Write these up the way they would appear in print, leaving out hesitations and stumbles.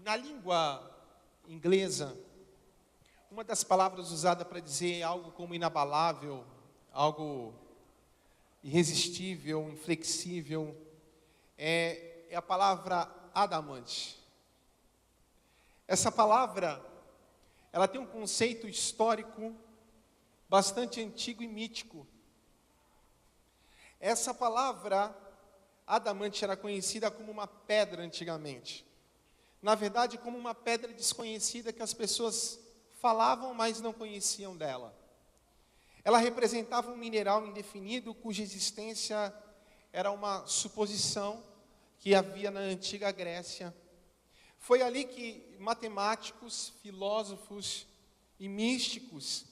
Na língua inglesa, uma das palavras usadas para dizer algo como inabalável, algo irresistível, inflexível, é a palavra adamante. Essa palavra, ela tem um conceito histórico bastante antigo e mítico. Essa palavra adamante era conhecida como uma pedra antigamente. Na verdade, como uma pedra desconhecida que as pessoas falavam, mas não conheciam dela. Ela representava um mineral indefinido, cuja existência era uma suposição que havia na antiga Grécia. Foi ali que matemáticos, filósofos e místicos,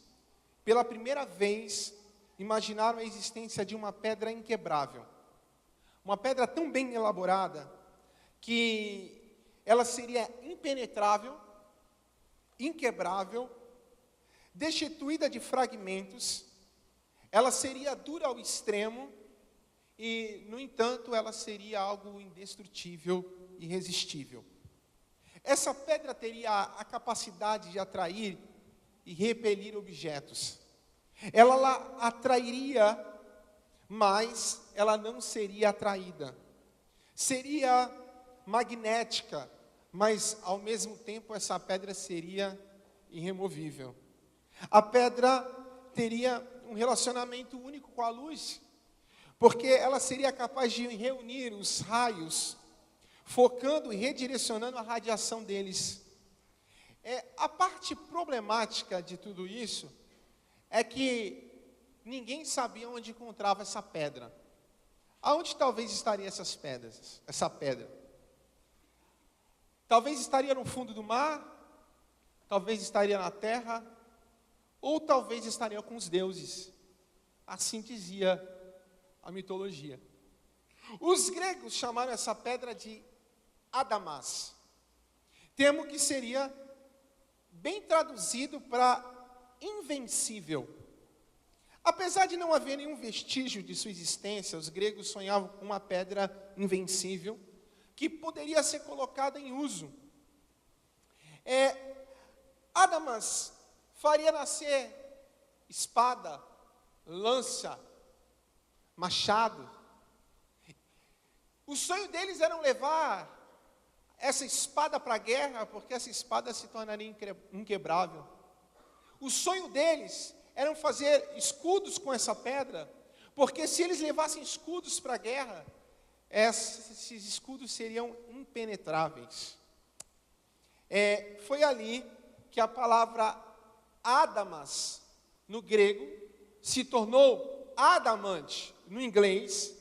pela primeira vez, imaginaram a existência de uma pedra inquebrável. Uma pedra tão bem elaborada que ela seria impenetrável, inquebrável, destituída de fragmentos, ela seria dura ao extremo e, no entanto, ela seria algo indestrutível, irresistível. Essa pedra teria a capacidade de atrair e repelir objetos. Ela atrairia, mas ela não seria atraída. Seria magnética, mas ao mesmo tempo essa pedra seria irremovível. A pedra teria um relacionamento único com a luz, porque ela seria capaz de reunir os raios, focando e redirecionando a radiação deles. A parte problemática de tudo isso é que ninguém sabia onde encontrava essa pedra. Aonde talvez estaria essa pedra? Talvez estaria no fundo do mar, talvez estaria na terra, ou talvez estaria com os deuses. Assim dizia a mitologia. Os gregos chamaram essa pedra de Adamas. Termo que seria bem traduzido para invencível. Apesar de não haver nenhum vestígio de sua existência, os gregos sonhavam com uma pedra invencível, que poderia ser colocada em uso. Adamas faria nascer espada, lança, machado. O sonho deles era levar essa espada para a guerra, porque essa espada se tornaria inquebrável. O sonho deles era fazer escudos com essa pedra, porque se eles levassem escudos para a guerra, esses escudos seriam impenetráveis. Foi ali que a palavra Adamas, no grego, se tornou adamante, no inglês,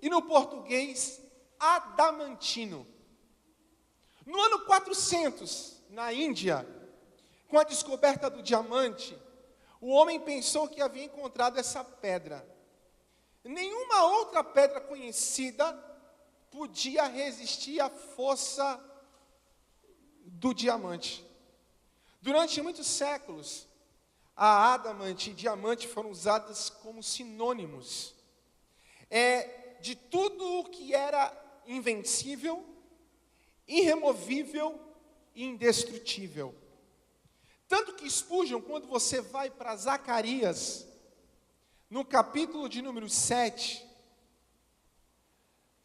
e no português, adamantino. No ano 400, na Índia, com a descoberta do diamante, o homem pensou que havia encontrado essa pedra. Nenhuma outra pedra conhecida podia resistir à força do diamante. Durante muitos séculos, a adamante e diamante foram usadas como sinônimos. De tudo o que era invencível, irremovível e indestrutível. Tanto que Spurgeon, quando você vai para Zacarias, no capítulo de número 7,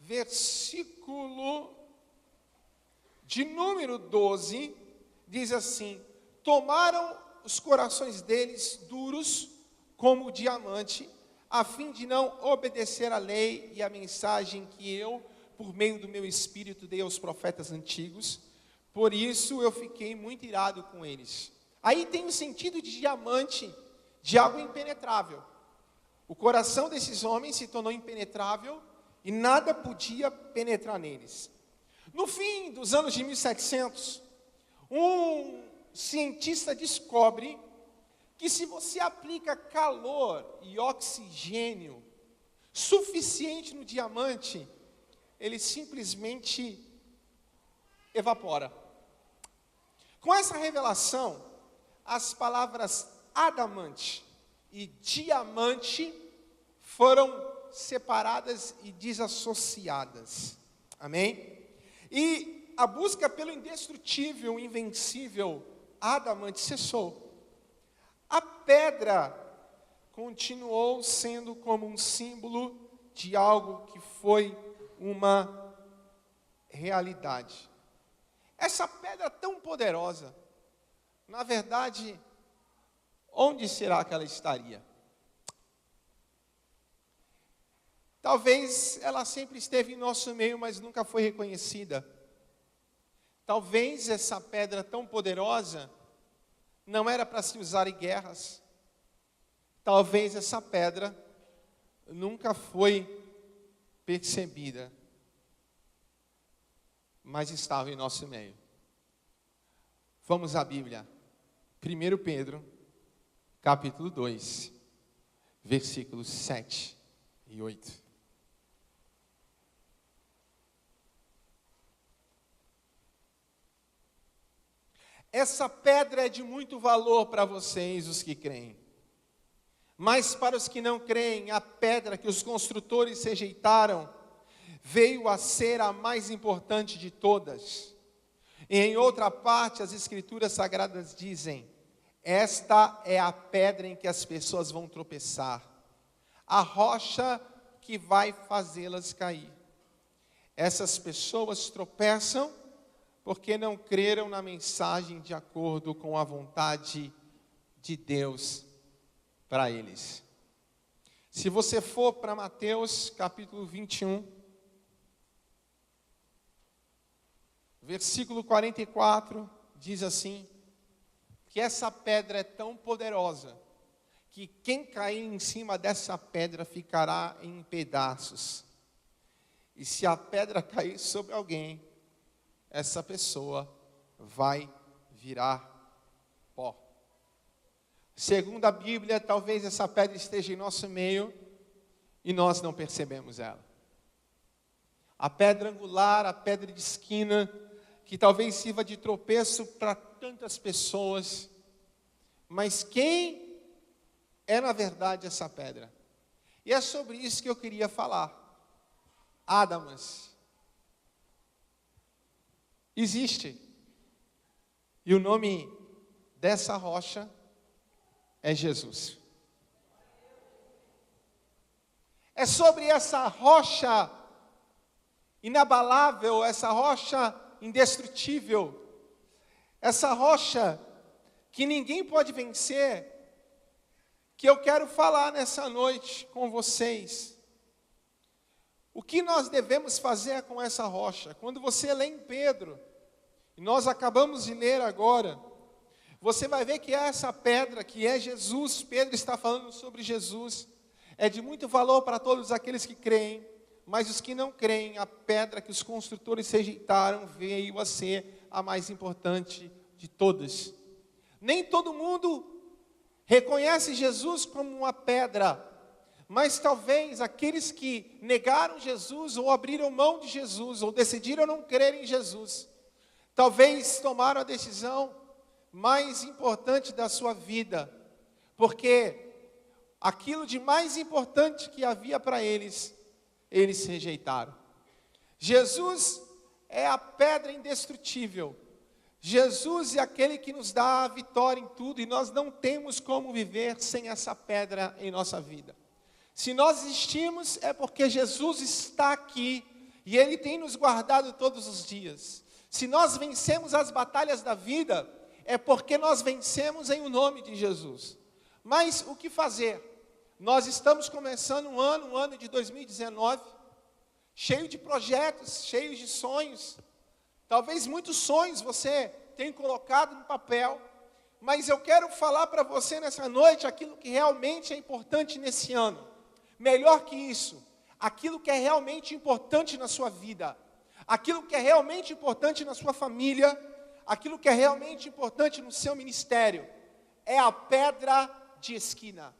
versículo de número 12, diz assim: tomaram os corações deles duros como o diamante, a fim de não obedecer à lei e à mensagem que eu, por meio do meu espírito, dei aos profetas antigos. Por isso eu fiquei muito irado com eles. Aí tem o sentido de diamante, de algo impenetrável. O coração desses homens se tornou impenetrável e nada podia penetrar neles. No fim dos anos de 1700, um cientista descobre que se você aplica calor e oxigênio suficiente no diamante, ele simplesmente evapora. Com essa revelação, as palavras adamante e diamante foram separadas e desassociadas. Amém? E a busca pelo indestrutível, invencível, adamante cessou. A pedra continuou sendo como um símbolo de algo que foi uma realidade. Essa pedra tão poderosa, na verdade, onde será que ela estaria? Talvez ela sempre esteve em nosso meio, mas nunca foi reconhecida. Talvez essa pedra tão poderosa não era para se usar em guerras. Talvez essa pedra nunca foi percebida, mas estava em nosso meio. Vamos à Bíblia. 1 Pedro, capítulo 2, versículos 7 e 8. Essa pedra é de muito valor para vocês, os que creem. Mas para os que não creem, a pedra que os construtores rejeitaram veio a ser a mais importante de todas. E em outra parte, as Escrituras Sagradas dizem: esta é a pedra em que as pessoas vão tropeçar, a rocha que vai fazê-las cair. Essas pessoas tropeçam porque não creram na mensagem de acordo com a vontade de Deus para eles. Se você for para Mateus capítulo 21, versículo 44, diz assim, que essa pedra é tão poderosa, que quem cair em cima dessa pedra ficará em pedaços. E se a pedra cair sobre alguém, essa pessoa vai virar pó. Segundo a Bíblia, talvez essa pedra esteja em nosso meio e nós não percebemos ela. A pedra angular, a pedra de esquina, que talvez sirva de tropeço para tantas pessoas. Mas quem é na verdade essa pedra? E é sobre isso que eu queria falar. Ádamas. Existe. E o nome dessa rocha é Jesus. É sobre essa rocha inabalável, essa rocha indestrutível, essa rocha que ninguém pode vencer, que eu quero falar nessa noite com vocês. O que nós devemos fazer com essa rocha? Quando você lê em Pedro, e nós acabamos de ler agora, você vai ver que essa pedra, que é Jesus, Pedro está falando sobre Jesus, é de muito valor para todos aqueles que creem, mas os que não creem, a pedra que os construtores rejeitaram veio a ser a mais importante de todas. Nem todo mundo reconhece Jesus como uma pedra, mas talvez aqueles que negaram Jesus, ou abriram mão de Jesus, ou decidiram não crer em Jesus, talvez tomaram a decisão mais importante da sua vida, porque aquilo de mais importante que havia para eles, eles rejeitaram. Jesus é a pedra indestrutível. Jesus é aquele que nos dá a vitória em tudo, e nós não temos como viver sem essa pedra em nossa vida. Se nós existimos, é porque Jesus está aqui, e Ele tem nos guardado todos os dias. Se nós vencemos as batalhas da vida, é porque nós vencemos em o nome de Jesus. Mas o que fazer? Nós estamos começando um ano de 2019, cheio de projetos, cheio de sonhos. Talvez muitos sonhos você tenha colocado no papel, mas eu quero falar para você nessa noite aquilo que realmente é importante nesse ano. Melhor que isso, aquilo que é realmente importante na sua vida, aquilo que é realmente importante na sua família, aquilo que é realmente importante no seu ministério, é a pedra de esquina.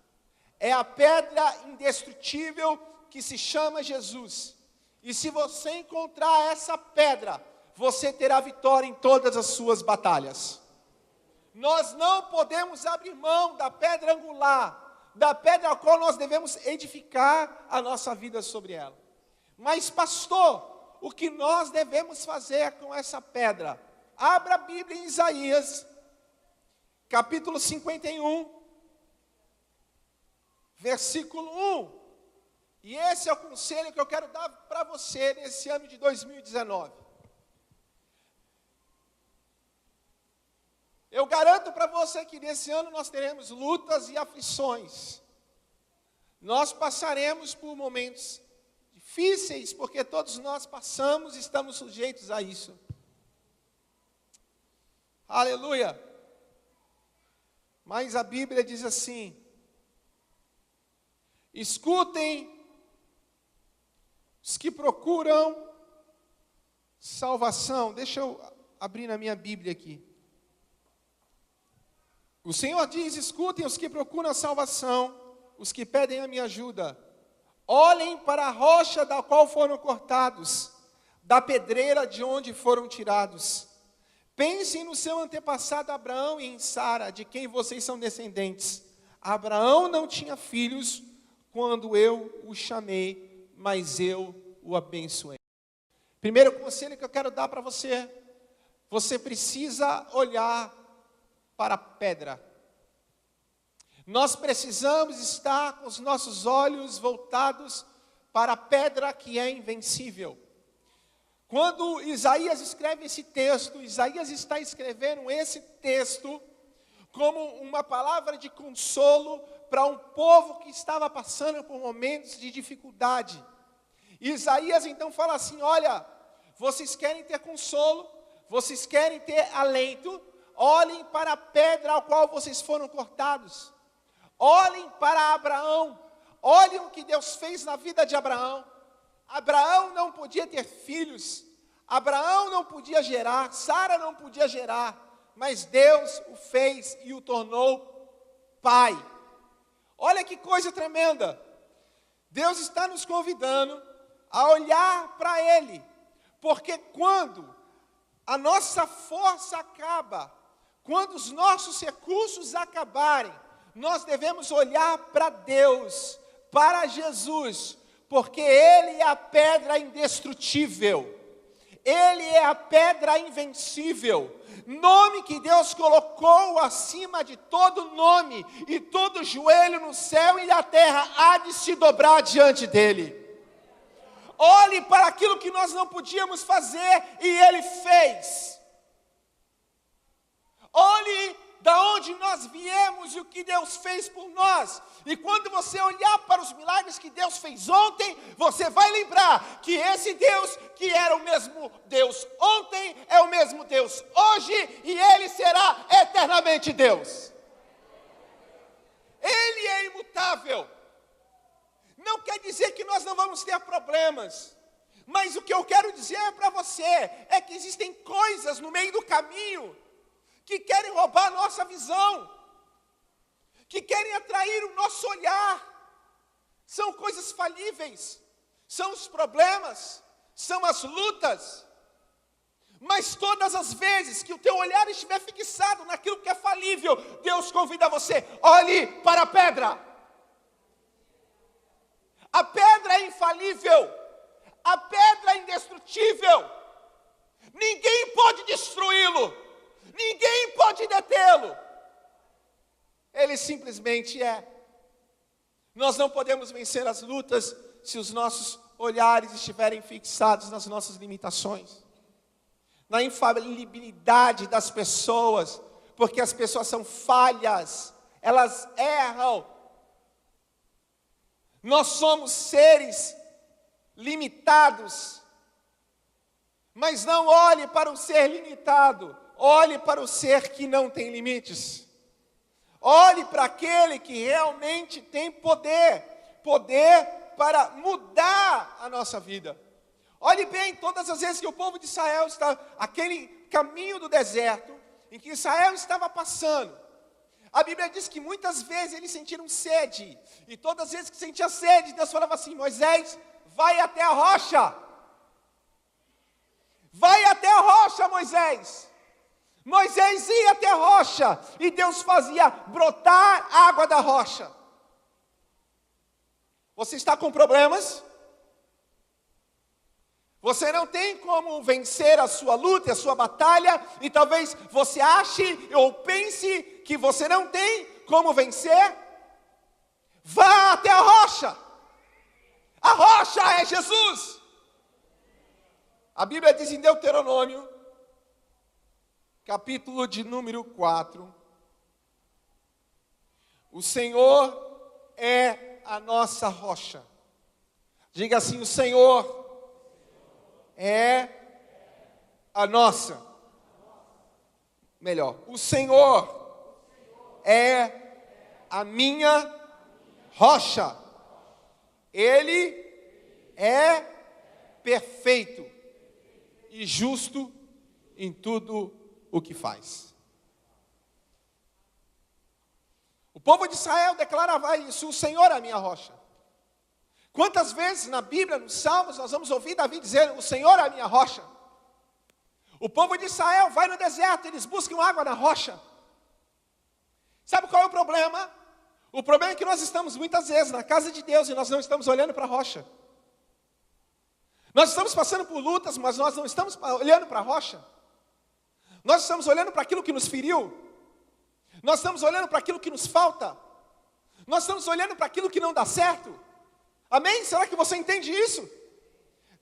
É a pedra indestrutível que se chama Jesus. E se você encontrar essa pedra, você terá vitória em todas as suas batalhas. Nós não podemos abrir mão da pedra angular, da pedra a qual nós devemos edificar a nossa vida sobre ela. Mas pastor, o que nós devemos fazer com essa pedra. Abra a Bíblia em Isaías, capítulo 51, versículo 1. E esse é o conselho que eu quero dar para você nesse ano de 2019. Eu garanto para você que nesse ano nós teremos lutas e aflições. Nós passaremos por momentos difíceis, porque todos nós passamos e estamos sujeitos a isso. Aleluia! Mas a Bíblia diz assim: escutem os que procuram salvação. Deixa eu abrir na minha Bíblia aqui. O Senhor diz: escutem os que procuram salvação, os que pedem a minha ajuda. Olhem para a rocha da qual foram cortados, da pedreira de onde foram tirados. Pensem no seu antepassado Abraão e em Sara, de quem vocês são descendentes. Abraão não tinha filhos quando eu o chamei, mas eu o abençoei. Primeiro conselho que eu quero dar para você: você precisa olhar para a pedra. Nós precisamos estar com os nossos olhos voltados para a pedra que é invencível. Quando Isaías escreve esse texto, Isaías está escrevendo esse texto como uma palavra de consolo para um povo que estava passando por momentos de dificuldade. Isaías então fala assim: olha, vocês querem ter consolo, vocês querem ter alento, olhem para a pedra ao qual vocês foram cortados. Olhem para Abraão, olhem o que Deus fez na vida de Abraão. Abraão não podia ter filhos, Abraão não podia gerar, Sara não podia gerar, mas Deus o fez e o tornou pai. Olha que coisa tremenda. Deus está nos convidando a olhar para Ele, porque quando a nossa força acaba, quando os nossos recursos acabarem, nós devemos olhar para Deus, para Jesus, porque Ele é a pedra indestrutível, Ele é a pedra invencível, nome que Deus colocou acima de todo nome, e todo joelho no céu e na terra há de se dobrar diante dEle. Olhe para aquilo que nós não podíamos fazer e Ele fez. Olhe da onde nós viemos e o que Deus fez por nós. E quando você olhar para os milagres que Deus fez ontem, você vai lembrar que esse Deus, que era o mesmo Deus ontem, é o mesmo Deus hoje, e Ele será eternamente Deus. Ele é imutável. Não quer dizer que nós não vamos ter problemas, mas o que eu quero dizer para você é que existem coisas no meio do caminho que querem roubar a nossa visão, que querem atrair o nosso olhar. São coisas falíveis, são os problemas, são as lutas. Mas todas as vezes que o teu olhar estiver fixado naquilo que é falível, Deus convida você: olhe para a pedra. A pedra é infalível, a pedra é indestrutível. Ninguém pode destruí-lo. Ninguém pode detê-lo. Ele simplesmente é. Nós não podemos vencer as lutas se os nossos olhares estiverem fixados nas nossas limitações, na infalibilidade das pessoas, porque as pessoas são falhas, elas erram. Nós somos seres limitados, mas não olhe para o ser limitado. Olhe para o ser que não tem limites. Olhe para aquele que realmente tem poder para mudar a nossa vida. Olhe bem, todas as vezes que o povo de Israel está, aquele caminho do deserto, em que Israel estava passando, a Bíblia diz que muitas vezes eles sentiram sede, e todas as vezes que sentia sede, Deus falava assim: Moisés, vai até a rocha. Vai até a rocha, Moisés. Moisés ia até a rocha, e Deus fazia brotar água da rocha. Você está com problemas? Você não tem como vencer a sua luta, a sua batalha, e talvez você ache ou pense que você não tem como vencer. Vá até a rocha. A rocha é Jesus. A Bíblia diz em Deuteronômio, capítulo de número 4, o Senhor é a nossa rocha. Diga assim: o Senhor é a nossa. Melhor, o Senhor é a minha rocha. Ele é perfeito e justo em tudo o que faz. O povo de Israel declarava isso: o Senhor é a minha rocha. Quantas vezes na Bíblia, nos Salmos, nós vamos ouvir Davi dizer: o Senhor é a minha rocha. O povo de Israel vai no deserto, eles buscam água na rocha. Sabe qual é o problema? O problema é que nós estamos muitas vezes na casa de Deus e nós não estamos olhando para a rocha. Nós estamos passando por lutas, mas nós não estamos olhando para a rocha. Nós estamos olhando para aquilo que nos feriu. Nós estamos olhando para aquilo que nos falta. Nós estamos olhando para aquilo que não dá certo. Amém? Será que você entende isso?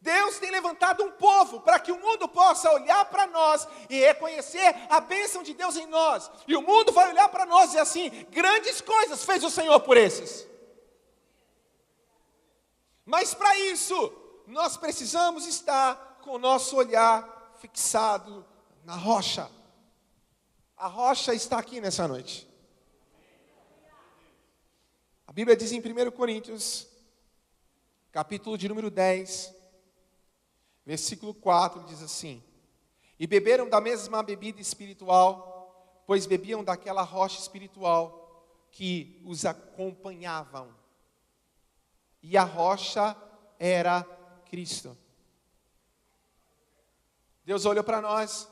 Deus tem levantado um povo para que o mundo possa olhar para nós e reconhecer a bênção de Deus em nós. E o mundo vai olhar para nós e dizer assim: grandes coisas fez o Senhor por esses. Mas para isso, nós precisamos estar com o nosso olhar fixado na rocha. A rocha está aqui nessa noite. A Bíblia diz em 1 Coríntios, capítulo de número 10, versículo 4, diz assim: e beberam da mesma bebida espiritual, pois bebiam daquela rocha espiritual que os acompanhavam. E a rocha era Cristo. Deus olhou para nós,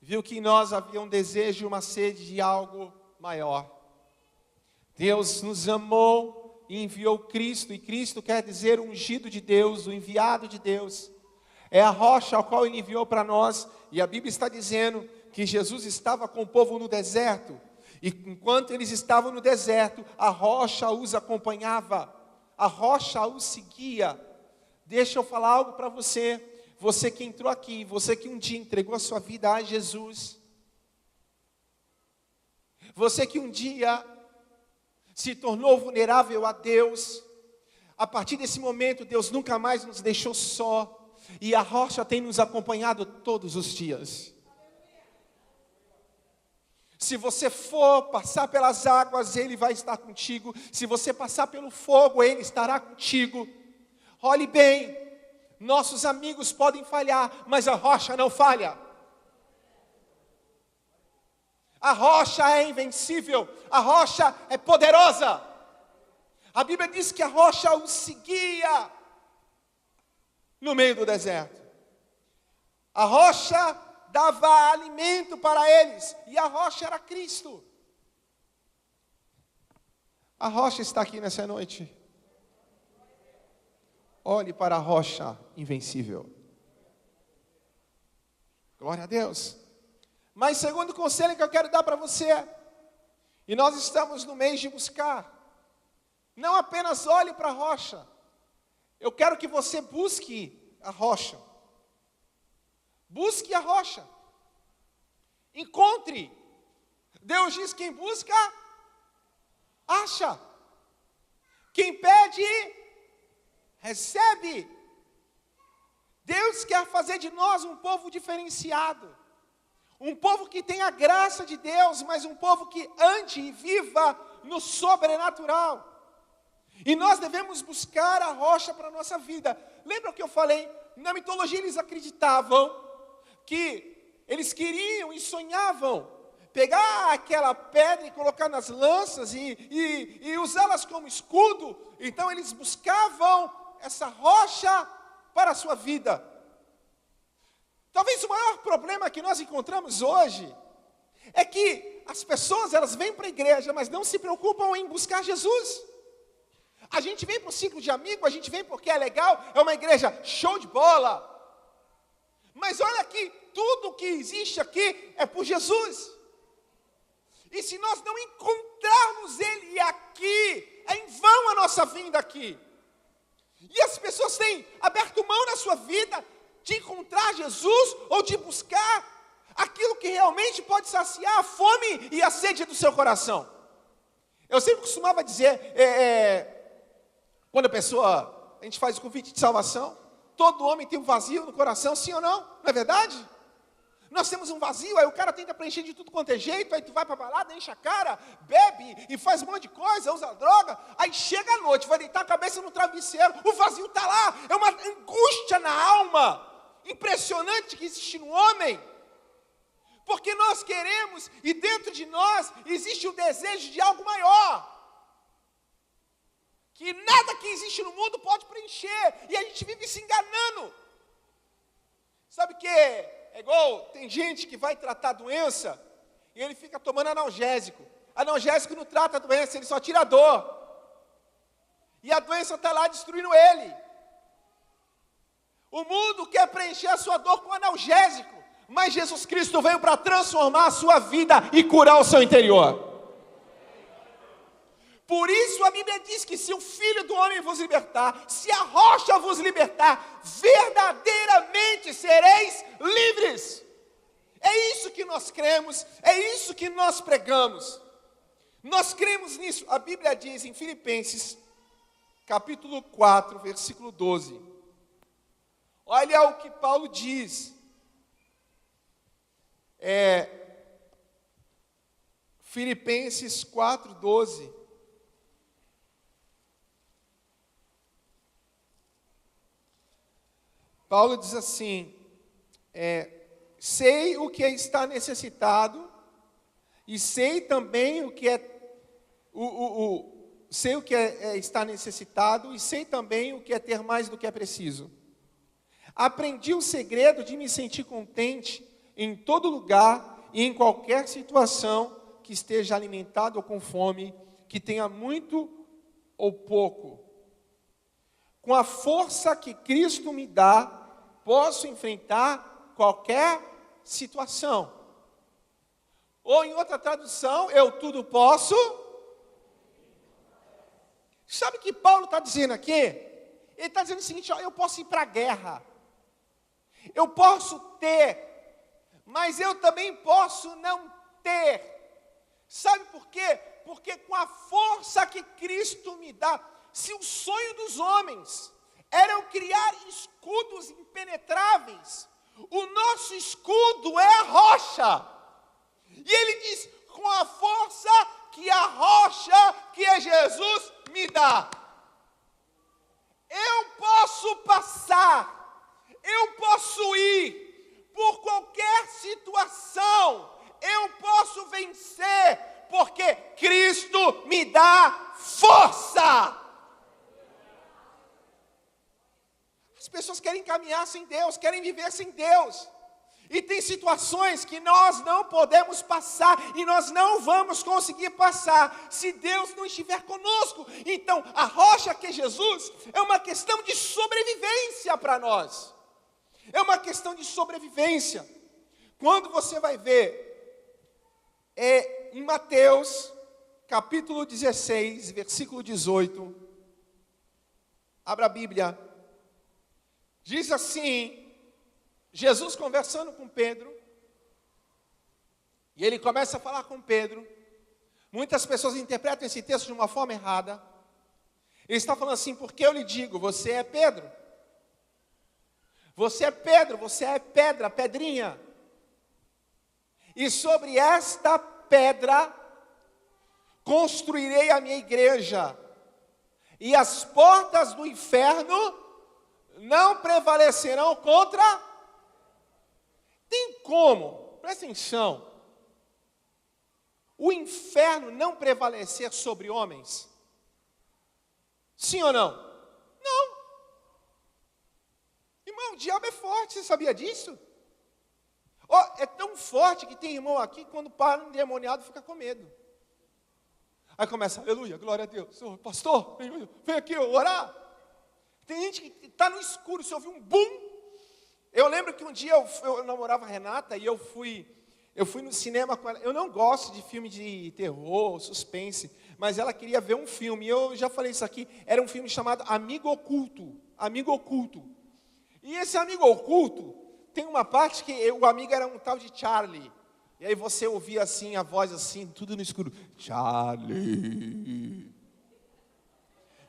viu que em nós havia um desejo e uma sede de algo maior. Deus nos amou e enviou Cristo, e Cristo quer dizer o ungido de Deus, o enviado de Deus. É a rocha ao qual Ele enviou para nós, e a Bíblia está dizendo que Jesus estava com o povo no deserto, e enquanto eles estavam no deserto, a rocha os acompanhava, a rocha os seguia. Deixa eu falar algo para você, você que entrou aqui, você que um dia entregou a sua vida a Jesus, você que um dia se tornou vulnerável a Deus, a partir desse momento Deus nunca mais nos deixou só, e a rocha tem nos acompanhado todos os dias. Se você for passar pelas águas, Ele vai estar contigo. Se você passar pelo fogo, Ele estará contigo. Olhe bem, nossos amigos podem falhar, mas a rocha não falha. A rocha é invencível, a rocha é poderosa. A Bíblia diz que a rocha os seguia no meio do deserto. A rocha dava alimento para eles, e a rocha era Cristo. A rocha está aqui nessa noite. Olhe para a rocha invencível. Glória a Deus. Mas segundo conselho que eu quero dar para você, e nós estamos no mês de buscar, não apenas olhe para a rocha, eu quero que você busque a rocha. Busque a rocha. Encontre. Deus diz: quem busca, acha. Quem pede, recebe. Deus quer fazer de nós um povo diferenciado. Um povo que tem a graça de Deus, mas um povo que ande e viva no sobrenatural. E nós devemos buscar a rocha para a nossa vida. Lembra o que eu falei? Na mitologia eles acreditavam que eles queriam e sonhavam pegar aquela pedra e colocar nas lanças e usá-las como escudo. Então eles buscavam essa rocha para a sua vida. Talvez o maior problema que nós encontramos hoje é que as pessoas, elas vêm para a igreja, mas não se preocupam em buscar Jesus. A gente vem para o ciclo de amigo, a gente vem porque é legal, é uma igreja show de bola. Mas olha aqui, tudo que existe aqui é por Jesus. E se nós não encontrarmos Ele aqui, é em vão a nossa vinda aqui. E as pessoas têm aberto mão na sua vida de encontrar Jesus ou de buscar aquilo que realmente pode saciar a fome e a sede do seu coração. Eu sempre costumava dizer, quando a gente faz o convite de salvação, todo homem tem um vazio no coração, sim ou não? Não é verdade? Nós temos um vazio, aí o cara tenta preencher de tudo quanto é jeito, aí tu vai para a balada, enche a cara, bebe e faz um monte de coisa, usa droga, aí chega a noite, vai deitar a cabeça no travesseiro, o vazio está lá, é uma angústia na alma, impressionante que existe no homem, porque nós queremos, e dentro de nós existe o desejo de algo maior, que nada que existe no mundo pode preencher, e a gente vive se enganando. Sabe o que é igual, tem gente que vai tratar a doença, e ele fica tomando analgésico. Analgésico não trata a doença, ele só tira a dor. E a doença está lá destruindo ele. O mundo quer preencher a sua dor com analgésico, mas Jesus Cristo veio para transformar a sua vida e curar o seu interior. Por isso a Bíblia diz que se o Filho do Homem vos libertar, se a rocha vos libertar, verdadeiramente sereis livres. É isso que nós cremos, é isso que nós pregamos. Nós cremos nisso. A Bíblia diz em Filipenses, capítulo 4, versículo 12. Olha o que Paulo diz. Filipenses 4, 12. Paulo diz assim, sei o que está necessitado, e sei também o que está necessitado, e sei também o que é ter mais do que é preciso. Aprendi o segredo de me sentir contente em todo lugar e em qualquer situação, que esteja alimentado ou com fome, que tenha muito ou pouco. Com a força que Cristo me dá, posso enfrentar qualquer situação. Ou em outra tradução, eu tudo posso. Sabe o que Paulo está dizendo aqui? Ele está dizendo o seguinte, ó, eu posso ir para a guerra. Eu posso ter, mas eu também posso não ter. Sabe por quê? Porque com a força que Cristo me dá, se o sonho dos homens era eu criar escudos impenetráveis, o nosso escudo é a rocha. E ele diz, com a força que a rocha, que é Jesus, me dá. Eu posso passar, eu posso ir por qualquer situação, eu posso vencer, porque Cristo me dá força. As pessoas querem caminhar sem Deus, querem viver sem Deus. E tem situações que nós não podemos passar, e nós não vamos conseguir passar, se Deus não estiver conosco. Então, a rocha que é Jesus, é uma questão de sobrevivência para nós. É uma questão de sobrevivência. Quando você vai ver, em Mateus, capítulo 16, versículo 18, abra a Bíblia, diz assim, Jesus conversando com Pedro, e ele começa a falar com Pedro. Muitas pessoas interpretam esse texto de uma forma errada. Ele está falando assim, porque eu lhe digo, você é Pedro. Você é Pedro, você é pedra, pedrinha. E sobre esta pedra construirei a minha igreja, e as portas do inferno não prevalecerão contra. Tem como, presta atenção, o inferno não prevalecer sobre homens? Sim ou não? Não. Irmão, o diabo é forte, você sabia disso? É tão forte que tem irmão aqui que quando para um endemoniado fica com medo. Aí começa, aleluia, glória a Deus. Pastor, vem aqui orar. Tem gente que está no escuro, se ouvir um bum, Eu lembro que um dia eu namorava a Renata e eu fui no cinema com ela. Eu não gosto de filme de terror, suspense, mas ela queria ver um filme. E eu já falei isso aqui, era um filme chamado Amigo Oculto. Amigo Oculto. E esse Amigo Oculto, tem uma parte que o amigo era um tal de Charlie. E aí você ouvia assim, a voz assim, tudo no escuro. Charlie.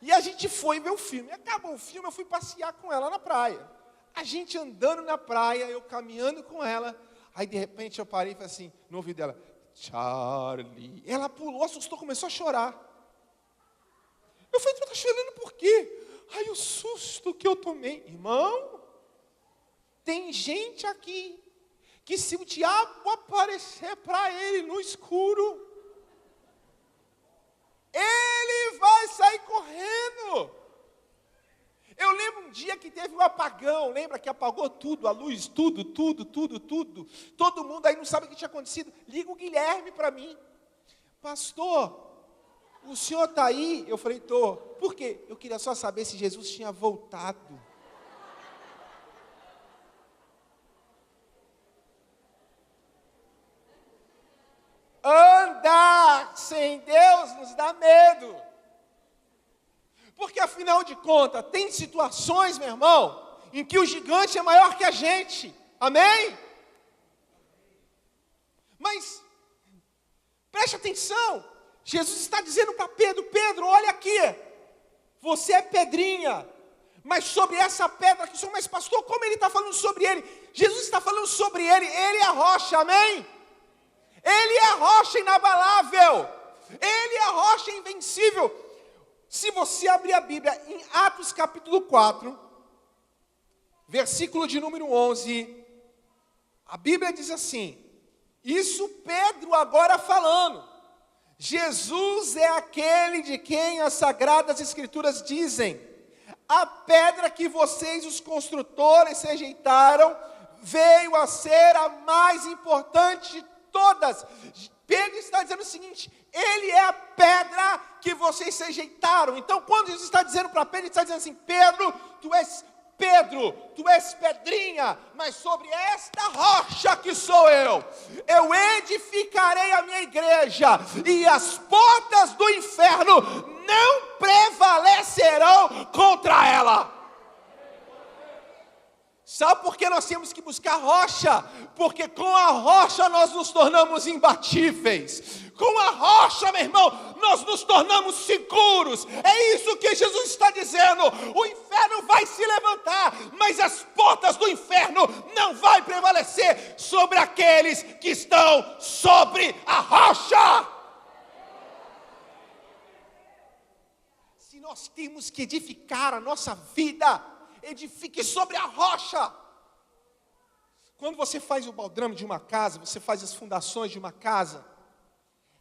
E a gente foi ver o filme. Acabou o filme, eu fui passear com ela na praia. A gente andando na praia, eu caminhando com ela. Aí de repente eu parei e falei assim, no ouvido dela, Charlie. Ela pulou, assustou, começou a chorar. Eu falei, tu está chorando por quê? Ai, o susto que eu tomei. Irmão, tem gente aqui que se o diabo aparecer para ele no escuro, ele vai sair correndo. Eu lembro um dia que teve um apagão, lembra que apagou tudo, a luz, tudo. Todo mundo aí não sabe o que tinha acontecido. Liga o Guilherme para mim. Pastor, o senhor está aí? Eu falei, estou. Por quê? Eu queria só saber se Jesus tinha voltado. Andar sem Deus nos dá medo. Porque afinal de contas, tem situações, meu irmão, em que o gigante é maior que a gente. Amém? Mas, preste atenção. Jesus está dizendo para Pedro, Pedro, olha aqui. Você é pedrinha. Mas sobre essa pedra que sou, mas pastor, como ele está falando sobre ele? Jesus está falando sobre ele. Ele é a rocha, amém? Ele é a rocha inabalável. Ele é a rocha invencível. Se você abrir a Bíblia em Atos capítulo 4, versículo de número 11, a Bíblia diz assim, isso Pedro agora falando, Jesus é aquele de quem as Sagradas Escrituras dizem, a pedra que vocês, os construtores, rejeitaram, veio a ser a mais importante de todas. Pedro está dizendo o seguinte, ele é a pedra que vocês rejeitaram. Então, quando Jesus está dizendo para Pedro, ele está dizendo assim, Pedro, tu és pedrinha, mas sobre esta rocha que sou eu edificarei a minha igreja, e as portas do inferno não prevalecerão contra ela. Sabe por que nós temos que buscar rocha? Porque com a rocha nós nos tornamos imbatíveis. Com a rocha, meu irmão, nós nos tornamos seguros. É isso que Jesus está dizendo. O inferno vai se levantar, mas as portas do inferno não vai prevalecer sobre aqueles que estão sobre a rocha. Se nós temos que edificar a nossa vida, edifique sobre a rocha. Quando você faz o baldrame de uma casa, você faz as fundações de uma casa,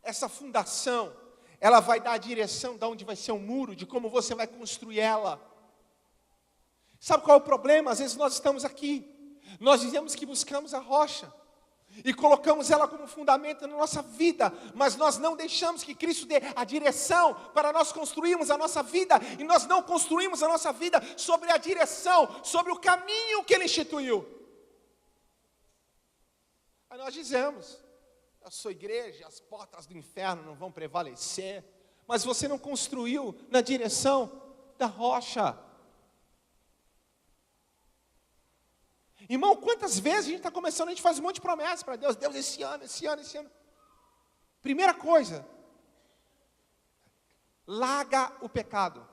essa fundação, ela vai dar a direção de onde vai ser o muro, de como você vai construir ela. Sabe qual é o problema? Às vezes nós estamos aqui, nós dizemos que buscamos a rocha, e colocamos ela como fundamento na nossa vida, mas nós não deixamos que Cristo dê a direção para nós construirmos a nossa vida, e nós não construímos a nossa vida sobre a direção, sobre o caminho que Ele instituiu. Aí nós dizemos, a sua igreja, as portas do inferno não vão prevalecer, mas você não construiu na direção da rocha. Irmão, quantas vezes a gente está começando, a gente faz um monte de promessas para Deus. Deus, esse ano. Primeira coisa, larga o pecado.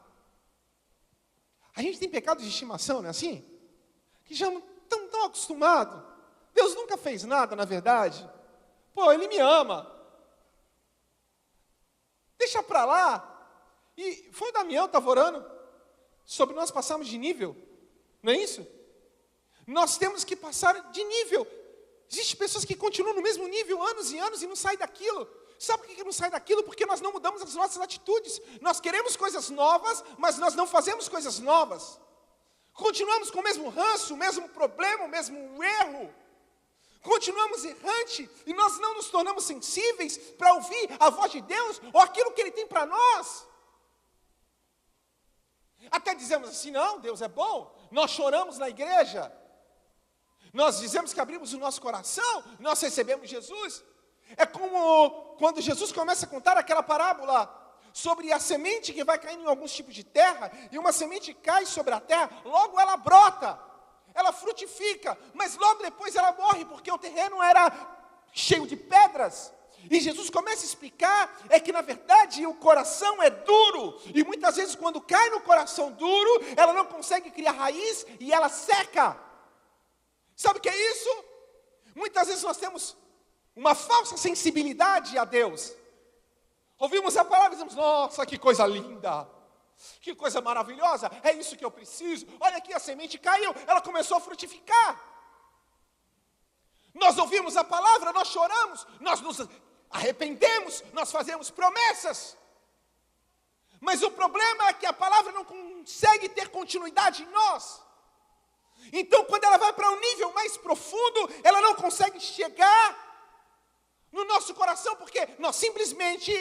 A gente tem pecados de estimação, não é assim? Que já estão tão acostumados. Deus nunca fez nada, na verdade. Pô, Ele me ama. Deixa para lá. E foi o Damião que estava orando sobre nós passarmos de nível. Não é isso? Nós temos que passar de nível. Existem pessoas que continuam no mesmo nível anos e anos e não saem daquilo. Sabe por que não sai daquilo? Porque nós não mudamos as nossas atitudes. Nós queremos coisas novas, mas nós não fazemos coisas novas. Continuamos com o mesmo ranço, o mesmo problema, o mesmo erro. Continuamos errante e nós não nos tornamos sensíveis para ouvir a voz de Deus ou aquilo que Ele tem para nós. Até dizemos assim, não, Deus é bom. Nós choramos na igreja. Nós dizemos que abrimos o nosso coração, nós recebemos Jesus. É como quando Jesus começa a contar aquela parábola sobre a semente que vai caindo em alguns tipos de terra, e uma semente cai sobre a terra, logo ela brota, ela frutifica, mas logo depois ela morre, porque o terreno era cheio de pedras. E Jesus começa a explicar, que na verdade o coração é duro, e muitas vezes quando cai no coração duro, ela não consegue criar raiz, e ela seca. Sabe o que é isso? Muitas vezes nós temos uma falsa sensibilidade a Deus. Ouvimos a palavra e dizemos, nossa, que coisa linda, que coisa maravilhosa, é isso que eu preciso. Olha aqui, a semente caiu, ela começou a frutificar. Nós ouvimos a palavra, nós choramos, nós nos arrependemos, nós fazemos promessas. Mas o problema é que a palavra não consegue ter continuidade em nós. Então, quando ela vai para um nível mais profundo, ela não consegue chegar no nosso coração, porque nós simplesmente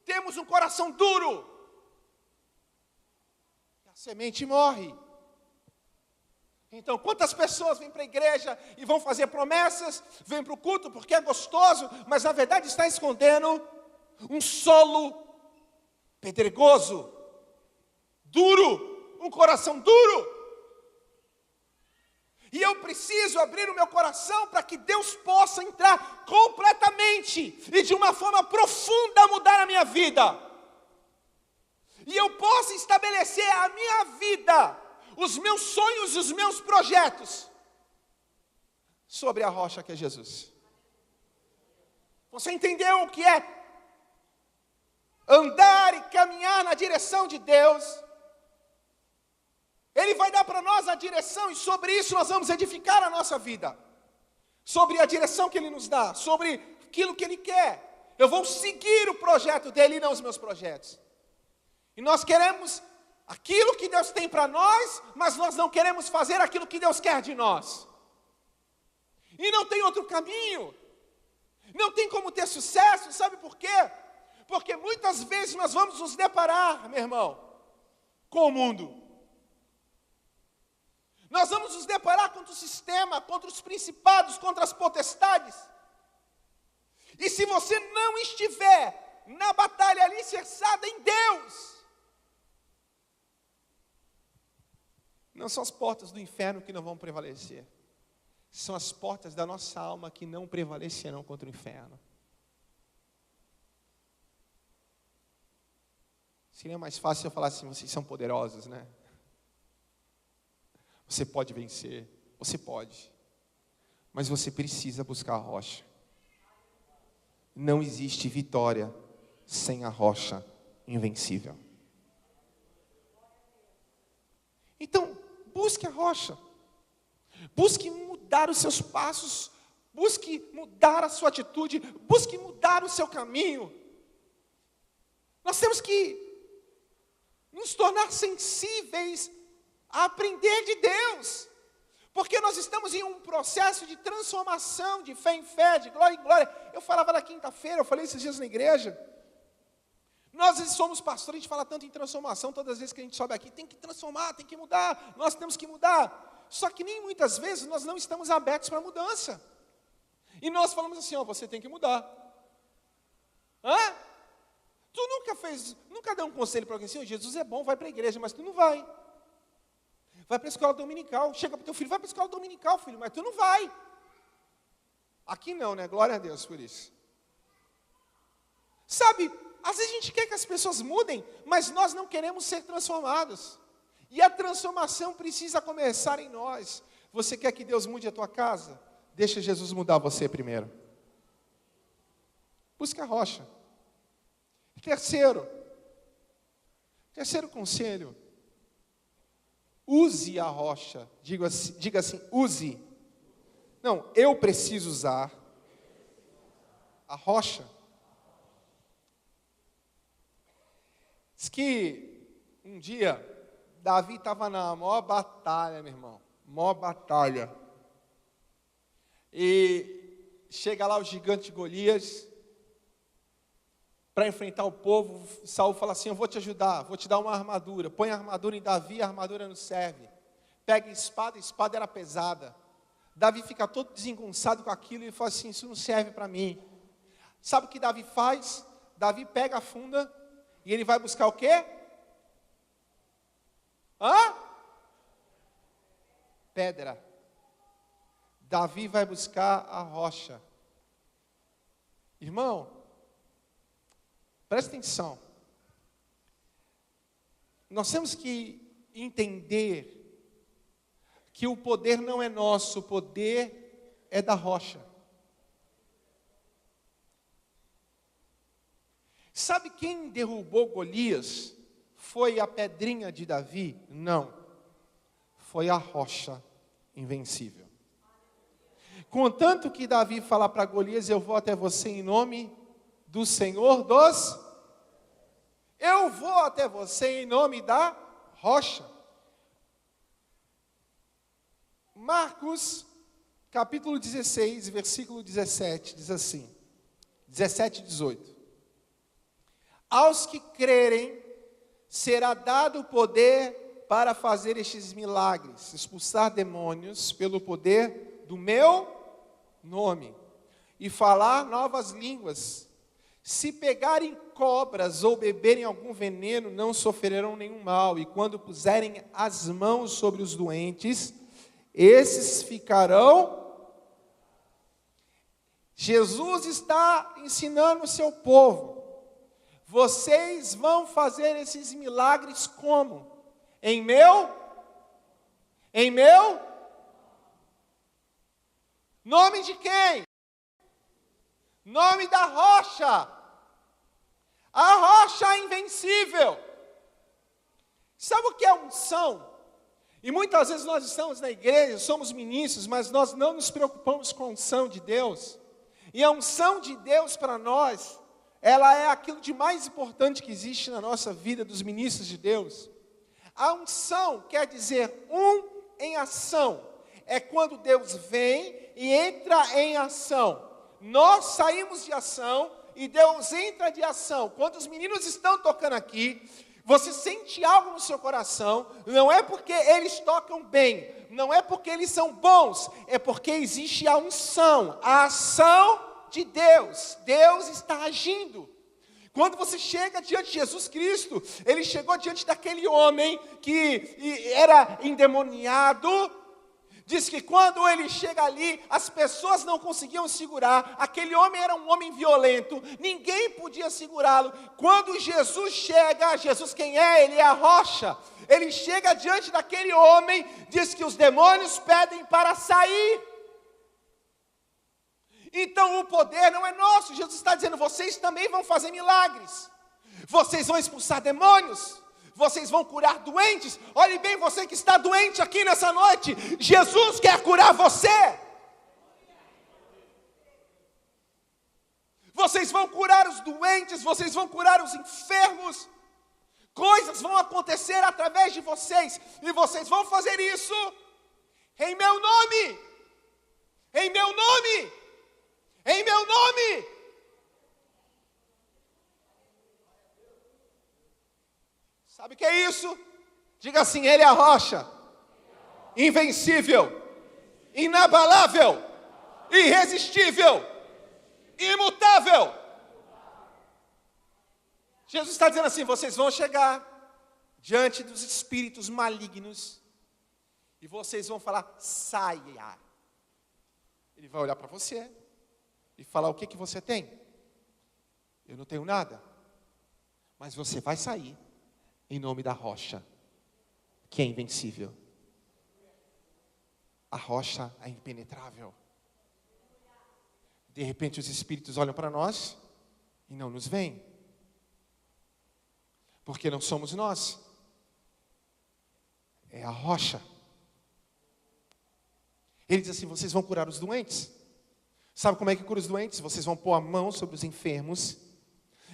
temos um coração duro. E a semente morre. Então, quantas pessoas vêm para a igreja e vão fazer promessas, vêm para o culto porque é gostoso, mas na verdade está escondendo um solo pedregoso, duro, um coração duro. E eu preciso abrir o meu coração para que Deus possa entrar completamente e de uma forma profunda mudar a minha vida. E eu possa estabelecer a minha vida, os meus sonhos e os meus projetos sobre a rocha que é Jesus. Você entendeu o que é andar e caminhar na direção de Deus? Ele vai dar para nós a direção, e sobre isso nós vamos edificar a nossa vida. Sobre a direção que Ele nos dá, sobre aquilo que Ele quer. Eu vou seguir o projeto dEle e não os meus projetos. E nós queremos aquilo que Deus tem para nós, mas nós não queremos fazer aquilo que Deus quer de nós. E não tem outro caminho. Não tem como ter sucesso, sabe por quê? Porque muitas vezes nós vamos nos deparar, meu irmão, com o mundo. Nós vamos nos deparar contra o sistema, contra os principados, contra as potestades. E se você não estiver na batalha alicerçada em Deus, não são as portas do inferno que não vão prevalecer. São as portas da nossa alma que não prevalecerão contra o inferno. Seria mais fácil eu falar assim, vocês são poderosos, né? Você pode vencer, você pode, mas você precisa buscar a rocha. Não existe vitória sem a rocha invencível. Então, busque a rocha, busque mudar os seus passos, busque mudar a sua atitude, busque mudar o seu caminho. Nós temos que nos tornar sensíveis a aprender de Deus, porque nós estamos em um processo de transformação, de fé em fé, de glória em glória. Eu falava na quinta-feira, eu falei esses dias na igreja, nós somos pastores, a gente fala tanto em transformação, todas as vezes que a gente sobe aqui, tem que transformar, tem que mudar, nós temos que mudar, só que nem muitas vezes nós não estamos abertos para a mudança, e nós falamos assim, você tem que mudar. Tu nunca deu um conselho para alguém assim, Jesus é bom, vai para a igreja, mas tu não vai. Vai para a escola dominical. Chega para o teu filho, vai para a escola dominical, filho, mas tu não vai. Aqui não, né? Glória a Deus por isso. Sabe, às vezes a gente quer que as pessoas mudem, mas nós não queremos ser transformados. E a transformação precisa começar em nós. Você quer que Deus mude a tua casa? Deixa Jesus mudar você primeiro. Busca a rocha. Terceiro conselho. Use a rocha. Diga assim, use. Não, eu preciso usar a rocha. Diz que um dia, Davi estava na maior batalha, meu irmão. Maior batalha. E chega lá o gigante Golias para enfrentar o povo. Saul fala assim, eu vou te ajudar, vou te dar uma armadura. Põe a armadura em Davi, a armadura não serve. Pega a espada era pesada. Davi fica todo desengonçado com aquilo e fala assim, isso não serve para mim. Sabe o que Davi faz? Davi pega a funda e ele vai buscar o quê? Pedra. Davi vai buscar a rocha. Irmão, presta atenção. Nós temos que entender que o poder não é nosso, o poder é da rocha. Sabe quem derrubou Golias? Foi a pedrinha de Davi? Não. Foi a rocha invencível. Contanto que Davi fala para Golias, eu vou até você em nome do Senhor dos... Eu vou até você em nome da rocha. Marcos, capítulo 16, versículo 17, diz assim, 17 e 18. Aos que crerem, será dado o poder para fazer estes milagres, expulsar demônios pelo poder do meu nome, e falar novas línguas. Se pegarem cobras ou beberem algum veneno, não sofrerão nenhum mal, e quando puserem as mãos sobre os doentes, esses ficarão. Jesus está ensinando o seu povo. Vocês vão fazer esses milagres como? Em meu nome de quem? Nome da rocha. A rocha invencível. Sabe o que é unção? E muitas vezes nós estamos na igreja, somos ministros, mas nós não nos preocupamos com a unção de Deus. E a unção de Deus para nós, ela é aquilo de mais importante que existe na nossa vida dos ministros de Deus. A unção quer dizer em ação. É quando Deus vem e entra em ação. Nós saímos de ação e Deus entra de ação. Quando os meninos estão tocando aqui, você sente algo no seu coração, não é porque eles tocam bem, não é porque eles são bons, é porque existe a unção, a ação de Deus. Deus está agindo. Quando você chega diante de Jesus Cristo, ele chegou diante daquele homem que era endemoniado. Diz que quando ele chega ali, as pessoas não conseguiam segurar. Aquele homem era um homem violento, ninguém podia segurá-lo. Quando Jesus chega, Jesus quem é? Ele é a rocha. Ele chega diante daquele homem, diz que os demônios pedem para sair. Então o poder não é nosso. Jesus está dizendo, vocês também vão fazer milagres. Vocês vão expulsar demônios. Vocês vão curar doentes. Olhe bem, você que está doente aqui nessa noite, Jesus quer curar você. Vocês vão curar os doentes, vocês vão curar os enfermos. Coisas vão acontecer através de vocês, e vocês vão fazer isso em meu nome. Em meu nome. Em meu nome. Sabe o que é isso? Diga assim, ele é a rocha, invencível, inabalável, irresistível, imutável. Jesus está dizendo assim, vocês vão chegar diante dos espíritos malignos e vocês vão falar, saia. Ele vai olhar para você e falar, o que você tem? Eu não tenho nada, mas você vai sair. Em nome da rocha, que é invencível. A rocha é impenetrável. De repente os espíritos olham para nós e não nos veem. Porque não somos nós. É a rocha. Ele diz assim, vocês vão curar os doentes. Sabe como é que cura os doentes? Vocês vão pôr a mão sobre os enfermos.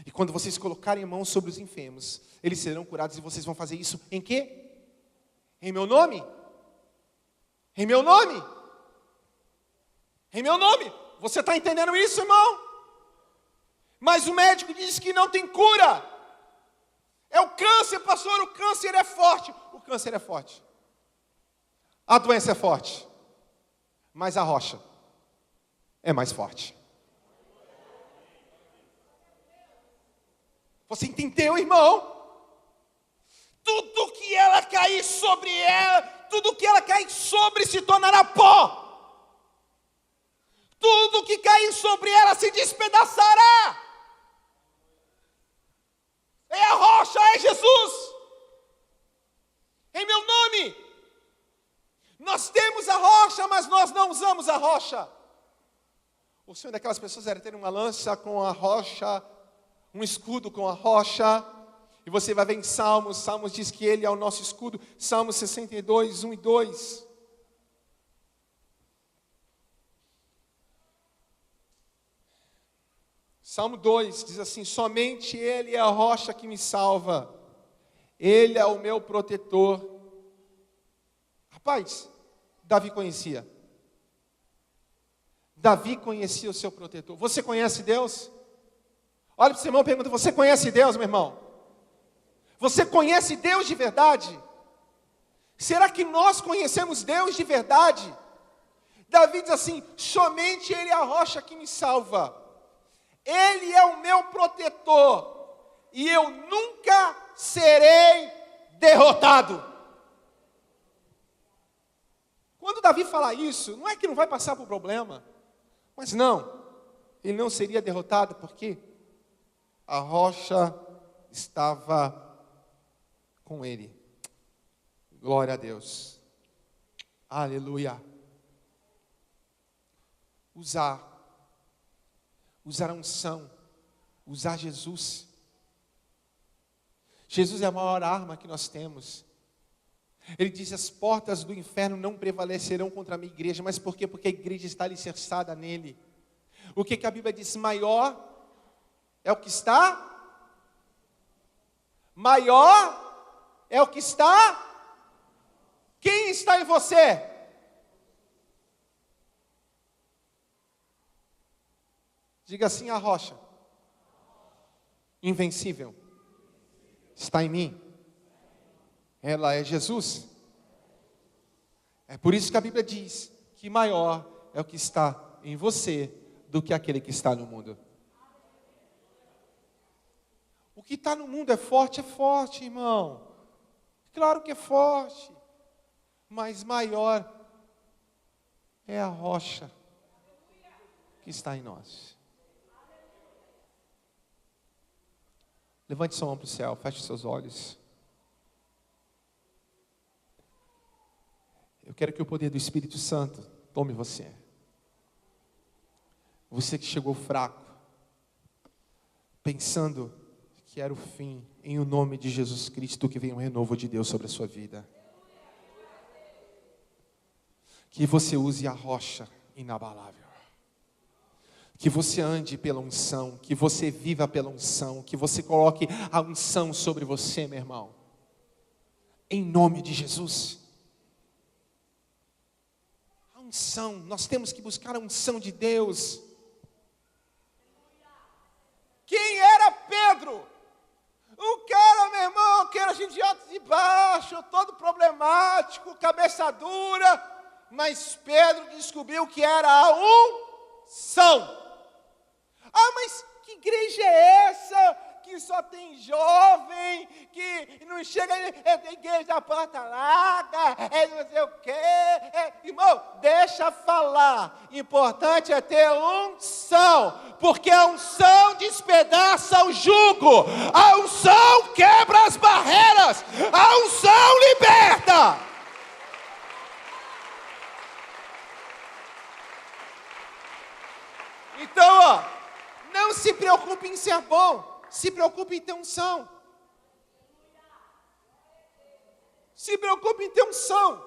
E quando vocês colocarem a mão sobre os enfermos, eles serão curados. E vocês vão fazer isso em quê? Em meu nome? Em meu nome? Em meu nome? Você está entendendo isso, irmão? Mas o médico diz que não tem cura. É o câncer, pastor, o câncer é forte. O câncer é forte. A doença é forte. mas a rocha é mais forte. Você entendeu, irmão? Tudo que ela cair sobre ela, tudo que ela cair sobre se tornará pó. Tudo que cair sobre ela se despedaçará. É a rocha, é Jesus. Em meu nome. Nós temos a rocha, mas nós não usamos a rocha. O sonho daquelas pessoas era ter uma lança com a rocha, um escudo com a rocha. E você vai ver em Salmos, Salmos diz que ele é o nosso escudo. Salmos 62, 1 e 2. Salmo 2 diz assim: somente ele é a rocha que me salva. Ele é o meu protetor. Rapaz, Davi conhecia. Davi conhecia o seu protetor. Você conhece Deus? Olha para o seu irmão e pergunta: você conhece Deus, meu irmão? Você conhece Deus de verdade? Será que nós conhecemos Deus de verdade? Davi diz assim: somente ele é a rocha que me salva. Ele é o meu protetor. E eu nunca serei derrotado. Quando Davi fala isso, não é que não vai passar por problema. Mas não, ele não seria derrotado porque a rocha estava com ele. Glória a Deus. Aleluia. Usar a unção, usar Jesus. Jesus é a maior arma que nós temos. Ele diz: as portas do inferno não prevalecerão contra a minha igreja. Mas por quê? Porque a igreja está alicerçada nele. O que a Bíblia diz? Maior é o que está? Maior é o que está? Quem está em você? Diga assim: a rocha invencível está em mim. Ela é Jesus. É por isso que a Bíblia diz que maior é o que está em você do que aquele que está no mundo. O que está no mundo é forte, irmão. Claro que é forte. Mas maior é a rocha que está em nós. Levante sua mão para o céu, feche seus olhos. Eu quero que o poder do Espírito Santo tome você. Você que chegou fraco, pensando que era o fim, em o nome de Jesus Cristo, que venha um renovo de Deus sobre a sua vida. Que você use a rocha inabalável. Que você ande pela unção, que você viva pela unção, que você coloque a unção sobre você, meu irmão. Em nome de Jesus. A unção, nós temos que buscar a unção de Deus. Quem era Pedro? O cara, meu irmão, que era de alto e baixo, todo problemático, cabeça dura. Mas Pedro descobriu que era a unção. Ah, mas que igreja é essa? Que só tem jovem, que não chega, é da igreja da porta larga, é não sei o quê. Irmão, deixa falar. Importante é ter unção, porque a unção despedaça o jugo, a unção quebra as barreiras, a unção liberta. Então, não se preocupe em ser bom. Se preocupe em ter unção. Se preocupe em ter unção.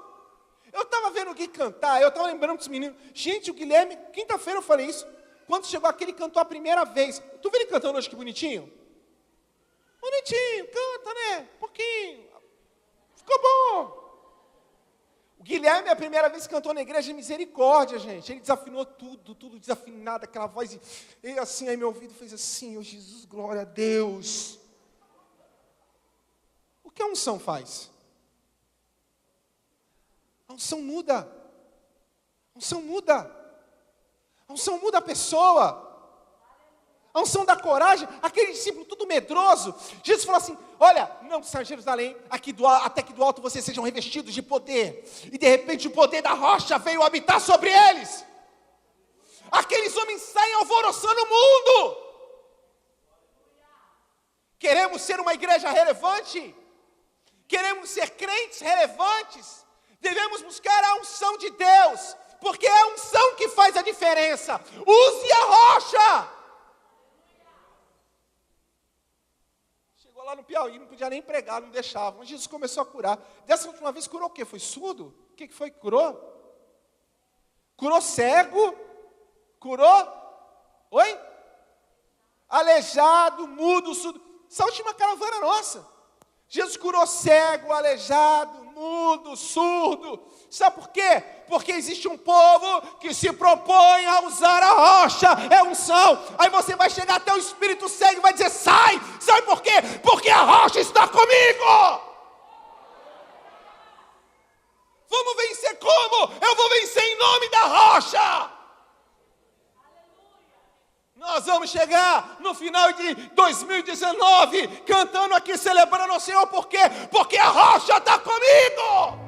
Eu estava vendo o Gui cantar, eu estava lembrando dos meninos. Gente, o Guilherme, quinta-feira eu falei isso. Quando chegou aqui, ele cantou a primeira vez. Tu viu ele cantando hoje, que bonitinho? Bonitinho, canta, né? Um pouquinho. Ficou bom. O Guilherme, a primeira vez que cantou na igreja, misericórdia, gente. Ele desafinou tudo desafinado, aquela voz. E assim, aí meu ouvido fez assim: oh, Jesus, glória a Deus. O que a unção faz? A unção muda. A unção muda. A unção muda a pessoa. A unção da coragem. Aquele discípulo tudo medroso. Jesus falou assim: olha, não saiam de Jerusalém, até que do alto vocês sejam revestidos de poder. E de repente o poder da rocha veio habitar sobre eles. Aqueles homens saem alvoroçando o mundo. Queremos ser uma igreja relevante? Queremos ser crentes relevantes? Devemos buscar a unção de Deus, porque é a unção que faz a diferença. Use a rocha. Chegou lá no Piauí, não podia nem pregar, não deixava. Mas Jesus começou a curar. Dessa última vez curou o quê? Foi surdo? O que foi que curou? Curou cego? Curou? Oi? Aleijado, mudo, surdo. Essa última caravana nossa. Jesus curou cego, aleijado, mudo, surdo. Sabe por quê? Porque existe um povo que se propõe a usar a rocha, é unção. Aí você vai chegar até o Espírito cego e vai dizer: sai! Sabe por quê? Porque a rocha está comigo! Vamos vencer como? Eu vou vencer em nome da rocha! Nós vamos chegar no final de 2019 cantando aqui, celebrando o Senhor. Por quê? Porque a rocha está comigo.